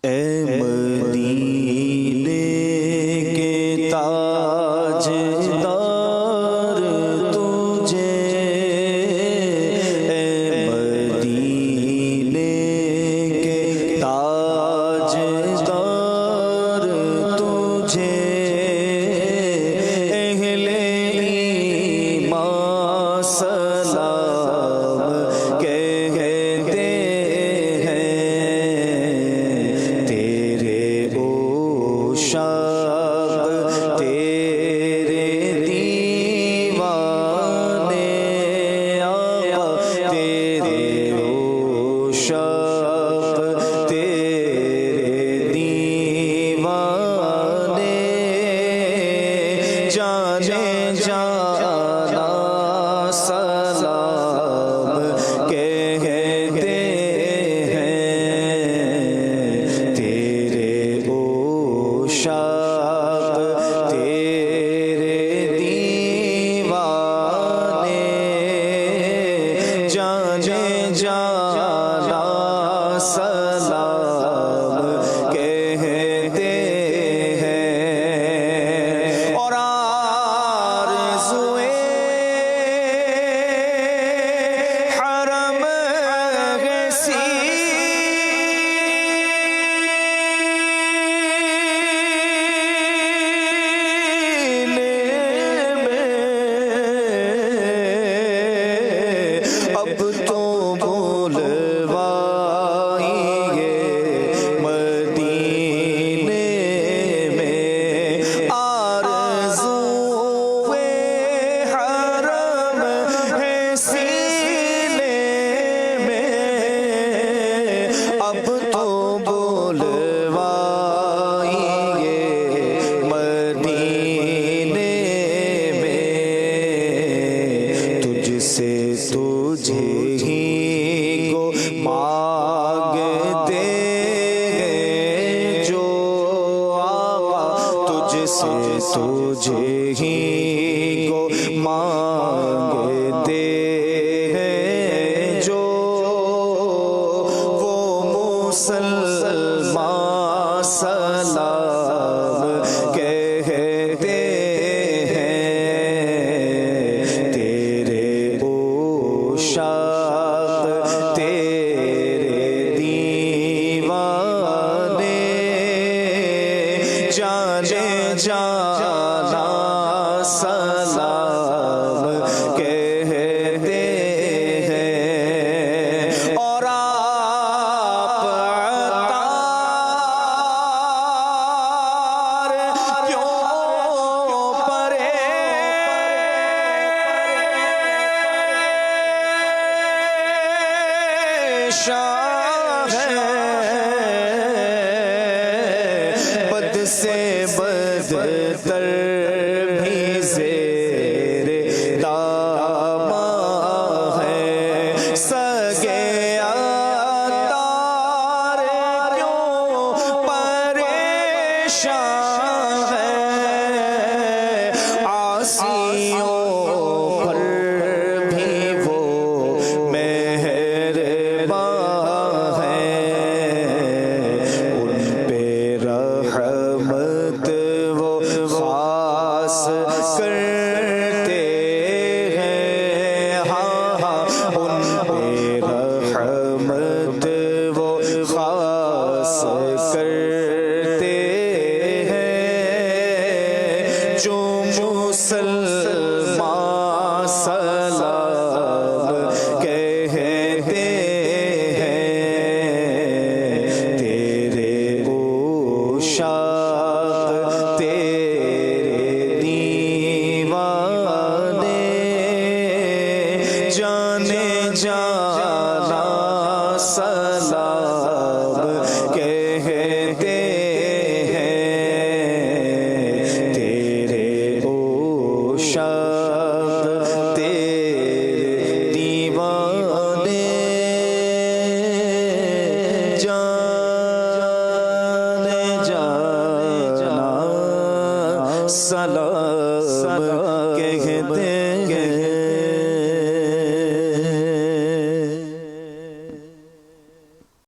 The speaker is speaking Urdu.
اے مدینے کے تاجدار تجھے، اے مدینے کے تاجدار تجھے، اہل ایمان سلام کہتے ہیں، تیرے عشاق تیرے دیوانے آقا، تیرے عشاق تیرے دیوانے، جانے جانا سلام کہتے ہیں، تیرے عشاق تیرے دیوانے، جانے جانا سلام کہتے ہیں، اور آرزوئے حرم ہے سینے میں، اب تو بلوائیے مدینے میں، آرزوئے حرم ہے سینے میں، اب تو بلوائیے مدینے میں، تجھ سے تجھے ہی کو مانگتے ہیں جو آقا، تجھ سے تجھے ہی کو مانگتے ہیں جو، وہ مسلمان سلام کہتے ہیں، تیرے عشاق تیرے دیوانے، جانے جانا سلام کہتے ہیں، اور آپ عطار کیوں پریشان ہے، بد سے بدتر بھی زیر داماں ہے، سگے عطار کیوں پریشان ہے، عاصیوں پر بھی وہ مہربان ہے، ان پہ رحمت وہ خاص کرتے ہیں، ہاں ہاں، ان پہ رحمت وہ خاص کرتے